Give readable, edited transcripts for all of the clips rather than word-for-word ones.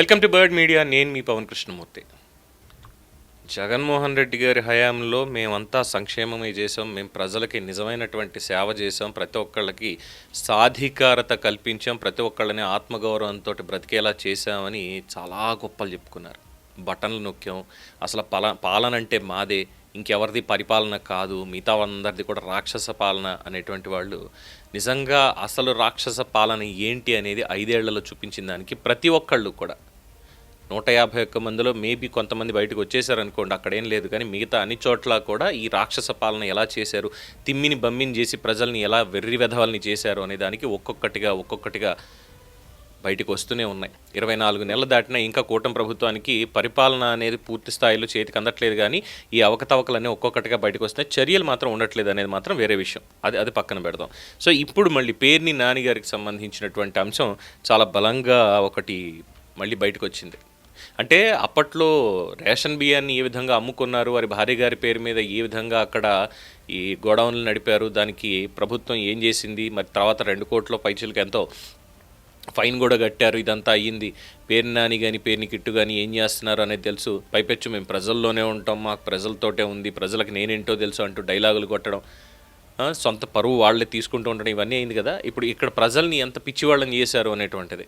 Welcome to bird media. నేను మీ పవన్ కృష్ణమూర్తి. జగన్మోహన్ రెడ్డి గారి హయాంలో మేమంతా సంక్షేమమే చేసాం, మేము ప్రజలకి నిజమైనటువంటి సేవ చేసాం, ప్రతి ఒక్కళ్ళకి సాధికారత కల్పించాం, ప్రతి ఒక్కళ్ళని ఆత్మగౌరవంతో బ్రతికేలా చేశామని చాలా గొప్పలు చెప్పుకున్నారు. బటన్లు నొక్కాం, అసలు పాలన అంటే మాదే, ఇంకెవరిది పరిపాలన కాదు, మిగతా అందరిది కూడా రాక్షస పాలన అనేటువంటి వాళ్ళు నిజంగా అసలు రాక్షస పాలన ఏంటి అనేది 5 ఏళ్లలో చూపించిన దానికి ప్రతి ఒక్కళ్ళు కూడా 151 మందిలో మేబీ కొంతమంది బయటకు వచ్చేసారు అనుకోండి, అక్కడేం లేదు, కానీ మిగతా అన్ని చోట్ల కూడా ఈ రాక్షస పాలన ఎలా చేశారు, తిమ్మిని బమ్మిని చేసి ప్రజల్ని ఎలా వెర్రి వెధవల్ని చేశారు అనే దానికి ఒక్కొక్కటిగా బయటకు వస్తూనే ఉన్నాయి. 24 నెలలు దాటినా ఇంకా కూటమి ప్రభుత్వానికి పరిపాలన అనేది పూర్తి స్థాయిలో చేతికి అందట్లేదు, కానీ ఈ అవకతవకలన్నీ ఒక్కొక్కటిగా బయటకు వస్తున్నాయి. చర్యలు మాత్రం ఉండట్లేదు అనేది మాత్రం వేరే విషయం, అది పక్కన పెడదాం. సో ఇప్పుడు మళ్ళీ పేర్ని నాని గారికి సంబంధించినటువంటి అంశం చాలా బలంగా ఒకటి మళ్ళీ బయటకు వచ్చింది. అంటే అప్పట్లో రేషన్ బియ్యాన్ని ఏ విధంగా అమ్ముకున్నారు, వారి భార్య గారి పేరు మీద ఏ విధంగా అక్కడ ఈ గోడౌన్లు నడిపారు, దానికి ప్రభుత్వం ఏం చేసింది, మరి తర్వాత 2 కోట్ల పైచీలకు ఎంతో ఫైన్ కూడా కట్టారు, ఇదంతా అయ్యింది. పేర్ని నాని కానీ పేర్ని కిట్టు కానీ ఏం చేస్తున్నారు అనేది తెలుసు. పైపెచ్చు మేము ప్రజల్లోనే ఉంటాం, మాకు ప్రజలతోటే ఉంది, ప్రజలకు నేనేంటో తెలుసు అంటూ డైలాగులు కొట్టడం, సొంత పరువు వాళ్ళే తీసుకుంటూ ఉండడం, ఇవన్నీ అయింది కదా. ఇప్పుడు ఇక్కడ ప్రజల్ని ఎంత పిచ్చివాళ్ళని చేశారు అనేటువంటిది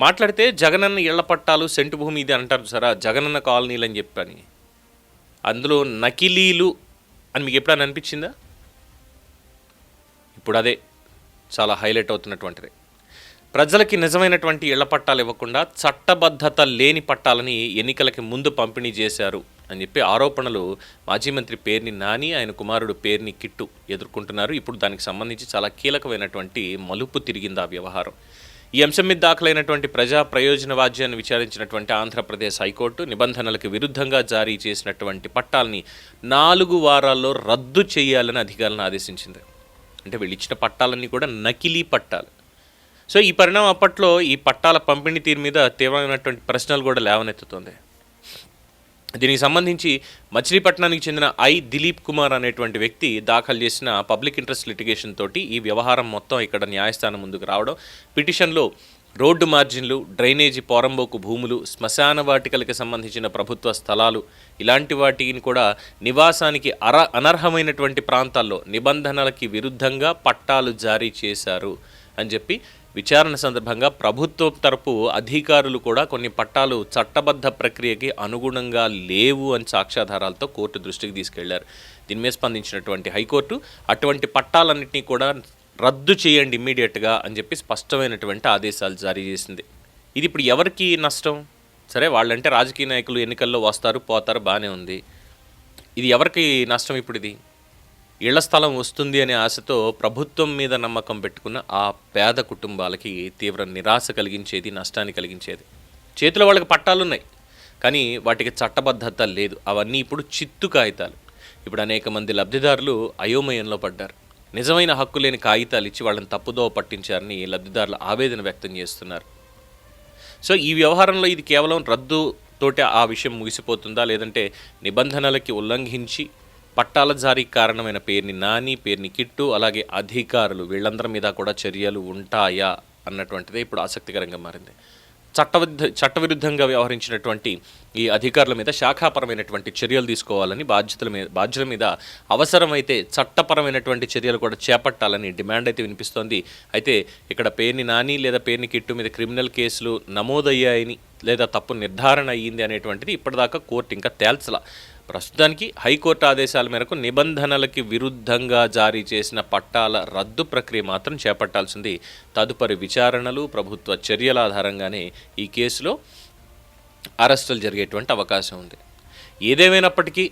మాట్లాడితే, జగనన్న ఇళ్ల పట్టాలు సెంటు భూమి ఇది అంటారు సరే, జగనన్న కాలనీలు అని చెప్పని, అందులో నకిలీలు అని మీకు ఎప్పుడైనా అనిపించిందా? ఇప్పుడు అదే చాలా హైలైట్ అవుతున్నటువంటిది. ప్రజలకి నిజమైనటువంటి ఇళ్ల పట్టాలు ఇవ్వకుండా చట్టబద్ధత లేని పట్టాలని ఎన్నికలకి ముందు పంపిణీ చేశారు అని చెప్పి ఆరోపణలు మాజీ మంత్రి పేర్ని నాని, ఆయన కుమారుడు పేర్ని కిట్టు ఎదుర్కొంటున్నారు. ఇప్పుడు దానికి సంబంధించి చాలా కీలకమైనటువంటి మలుపు తిరిగింది ఆ వ్యవహారం. ఈ అంశం మీద దాఖలైనటువంటి ప్రజా ప్రయోజన వాజ్యాన్ని విచారించినటువంటి ఆంధ్రప్రదేశ్ హైకోర్టు నిబంధనలకు విరుద్ధంగా జారీ చేసినటువంటి పట్టాలని 4 వారాల్లో రద్దు చేయాలని అధికారులను ఆదేశించింది. అంటే వీళ్ళు ఇచ్చిన పట్టాలన్నీ కూడా నకిలీ పట్టాలు. సో ఈ పరిణామం అప్పట్లో ఈ పట్టాల పంపిణీ తీరు మీద తీవ్రమైనటువంటి ప్రశ్నలు కూడా లేవనెత్తుతుంది. దీనికి సంబంధించి మచిలీపట్నానికి చెందిన దిలీప్ కుమార్ అనేటువంటి వ్యక్తి దాఖలు చేసిన పబ్లిక్ ఇంట్రెస్ట్ లిటిగేషన్ తోటి ఈ వ్యవహారం మొత్తం ఇక్కడ న్యాయస్థానం ముందుకు రావడం, పిటిషన్లో రోడ్డు మార్జిన్లు, డ్రైనేజీ పోరంబోకు భూములు, శ్మశాన వాటికలకి సంబంధించిన ప్రభుత్వ స్థలాలు, ఇలాంటి వాటిని కూడా నివాసానికి అనర్హమైనటువంటి ప్రాంతాల్లో నిబంధనలకి విరుద్ధంగా పట్టాలు జారీ చేశారు అని చెప్పి విచారణ సందర్భంగా ప్రభుత్వం తరపు అధికారులు కూడా కొన్ని పట్టాలు చట్టబద్ధ ప్రక్రియకి అనుగుణంగా లేవు అని సాక్ష్యాధారాలతో కోర్టు దృష్టికి తీసుకెళ్లారు. దీని మీద స్పందించినటువంటి హైకోర్టు అటువంటి పట్టాలన్నింటినీ కూడా రద్దు చేయండి ఇమ్మీడియట్గా అని చెప్పి స్పష్టమైనటువంటి ఆదేశాలు జారీ చేసింది. ఇది ఇప్పుడు ఎవరికి నష్టం? సరే, వాళ్ళంటే రాజకీయ నాయకులు ఎన్నికల్లో వస్తారు పోతారు, బాగానే ఉంది. ఇది ఎవరికి నష్టం? ఇప్పుడు ఇది ఇళ్ల స్థలం వస్తుంది అనే ఆశతో ప్రభుత్వం మీద నమ్మకం పెట్టుకున్న ఆ పేద కుటుంబాలకి తీవ్ర నిరాశ కలిగించేది, నష్టాన్ని కలిగించేది. చేతిలో వాళ్ళకి పట్టాలున్నాయి, కానీ వాటికి చట్టబద్ధత లేదు. అవన్నీ ఇప్పుడు చిత్తు కాగితాలు. ఇప్పుడు అనేక మంది లబ్ధిదారులు అయోమయంలో పడ్డారు. నిజమైన హక్కు లేని కాగితాలు ఇచ్చి వాళ్ళని తప్పుదోవ పట్టించారని లబ్ధిదారులు ఆవేదన వ్యక్తం చేస్తున్నారు. సో ఈ వ్యవహారంలో ఇది కేవలం రద్దుతోటే ఆ విషయం ముగిసిపోతుందా, లేదంటే నిబంధనలకి ఉల్లంఘించి పట్టాల జారీకి కారణమైన పేర్ని నాని, పేర్ని కిట్టు, అలాగే అధికారులు వీళ్ళందరి మీద కూడా చర్యలు ఉంటాయా అన్నటువంటిదే ఇప్పుడు ఆసక్తికరంగా మారింది. చట్టవిరుద్ధంగా వ్యవహరించినటువంటి ఈ అధికారుల మీద శాఖాపరమైనటువంటి చర్యలు తీసుకోవాలని, బాధ్యుల మీద అవసరమైతే చట్టపరమైనటువంటి చర్యలు కూడా చేపట్టాలని డిమాండ్ అయితే వినిపిస్తోంది. అయితే ఇక్కడ పేర్ని నాని లేదా పేర్ని కిట్టు మీద క్రిమినల్ కేసులు నమోదయ్యాయని లేదా తప్పు నిర్ధారణ అయ్యింది అనేటువంటిది ఇప్పటిదాకా కోర్టు ఇంకా తేల్చలా. ప్రస్తుతానికి హైకోర్టు ఆదేశాల మేరకు నిబంధనలకి విరుద్ధంగా జారీ చేసిన పట్టాల రద్దు ప్రక్రియ మాత్రం చేపట్టాల్సింది. తదుపరి విచారణలు, ప్రభుత్వ చర్యల ఆధారంగానే ఈ కేసులో అరెస్టులు జరిగేటువంటి అవకాశం ఉంది. ఏదేమైనప్పటికీ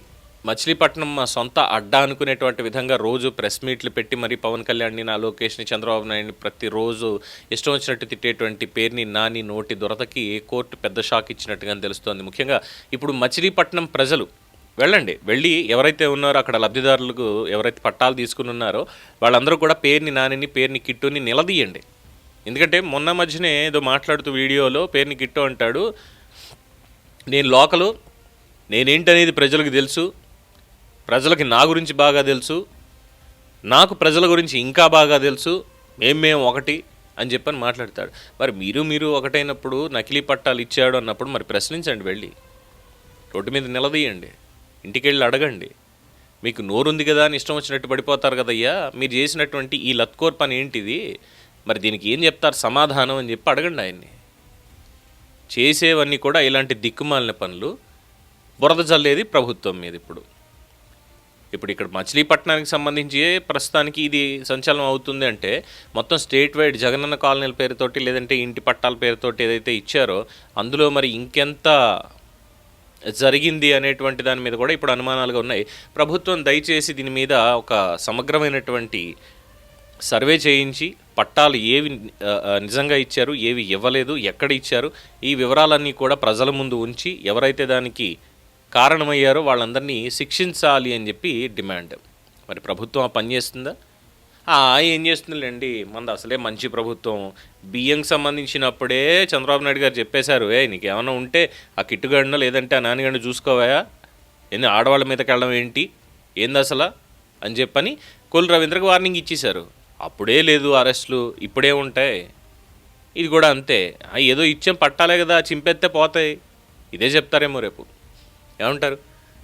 మచిలీపట్నం మా సొంత అడ్డా అనుకునేటువంటి విధంగా రోజు ప్రెస్ మీట్లు పెట్టి మరి పవన్ కళ్యాణ్ని, నా లోకేష్ని, చంద్రబాబు నాయుడిని ప్రతిరోజు ఇష్టం వచ్చినట్టు తిట్టేటువంటి పేర్ని నాని నోటి దొరతకి కోర్టు పెద్ద షాక్ ఇచ్చినట్టుగా తెలుస్తోంది. ముఖ్యంగా ఇప్పుడు మచిలీపట్నం ప్రజలు వెళ్ళి ఎవరైతే ఉన్నారో అక్కడ లబ్ధిదారులకు ఎవరైతే పట్టాలు తీసుకుని ఉన్నారో వాళ్ళందరూ కూడా పేర్ని నానిని, పేర్ని కిట్టుని నిలదీయండి. ఎందుకంటే మొన్న మధ్యనే ఏదో మాట్లాడుతూ వీడియోలో పేర్ని కిట్టు అంటాడు, నేను లోకలు, నేనేంటనేది ప్రజలకు తెలుసు, ప్రజలకి నా గురించి బాగా తెలుసు, నాకు ప్రజల గురించి ఇంకా బాగా తెలుసు, మేము ఒకటి, అని చెప్పని మాట్లాడతాడు. మరి మీరు ఒకటైనప్పుడు నకిలీ పట్టాలు ఇచ్చాడు అన్నప్పుడు మరి ప్రశ్నించండి, వెళ్ళి రోడ్డు మీద నిలదీయండి, ఇంటికి వెళ్ళి అడగండి. మీకు నోరుంది కదా అని ఇష్టం వచ్చినట్టు పడిపోతారు కదయ్యా, మీరు చేసినటువంటి ఈ లత్కోర్ పని ఏంటిది, మరి దీనికి ఏం చెప్తారు సమాధానం అని చెప్పి అడగండి ఆయన్ని. చేసేవన్నీ కూడా ఇలాంటి దిక్కుమాలిన పనులు, బురద జల్లేది ప్రభుత్వం మీద. ఇప్పుడు ఇక్కడ మచిలీపట్నానికి సంబంధించి ప్రస్తుతానికి ఇది సంచలనం అవుతుంది అంటే, మొత్తం స్టేట్ వైడ్ జగనన్న కాలనీల పేరుతోటి లేదంటే ఇంటి పట్టాల పేరుతోటి ఏదైతే ఇచ్చారో అందులో మరి ఇంకెంత జరిగింది అనేటువంటి దాని మీద కూడా ఇప్పుడు అనుమానాలుగా ఉన్నాయి. ప్రభుత్వం దయచేసి దీని మీద ఒక సమగ్రమైనటువంటి సర్వే చేయించి పట్టాలు ఏవి నిజంగా ఇచ్చారు, ఏవి ఇవ్వలేదు, ఎక్కడ ఇచ్చారు, ఈ వివరాలన్నీ కూడా ప్రజల ముందు ఉంచి ఎవరైతే దానికి కారణమయ్యారో వాళ్ళందరినీ శిక్షించాలి అని చెప్పి డిమాండ్. మరి ప్రభుత్వం ఆ పని చేస్తుందా? ఏం చేస్తుందిలేండి, మనది అసలే మంచి ప్రభుత్వం. బియ్యంకి సంబంధించినప్పుడే చంద్రబాబు నాయుడు గారు చెప్పేశారు, నీకేమన్నా ఉంటే ఆ కిట్టుగాడినో లేదంటే ఆ నాన్నగాడిని చూసుకోవా, ఎన్ని ఆడవాళ్ళ మీదకి వెళ్ళడం ఏంది అసలు అని చెప్పని కొల్లు రవీంద్రకు వార్నింగ్ ఇచ్చేశారు. అప్పుడే లేదు అరెస్టులు, ఇప్పుడే ఉంటాయి. ఇది కూడా అంతే, ఏదో ఇచ్చాం పట్టాలే కదా చింపేస్తే పోతాయి, ఇదే చెప్తారేమో రేపు. ఏమంటారు?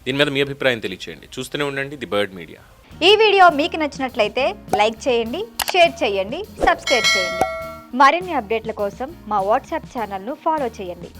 దీని మీద మీ అభిప్రాయం తెలియచేయండి. చూస్తూనే ఉండండి ది బర్డ్ మీడియా. ఈ వీడియో మీకు నచ్చినట్లయితే లైక్ చేయండి, షేర్ చేయండి, సబ్స్క్రైబ్ చేయండి. మరిన్ని అప్డేట్ల కోసం మా వాట్సాప్ ఛానల్ను ఫాలో చేయండి.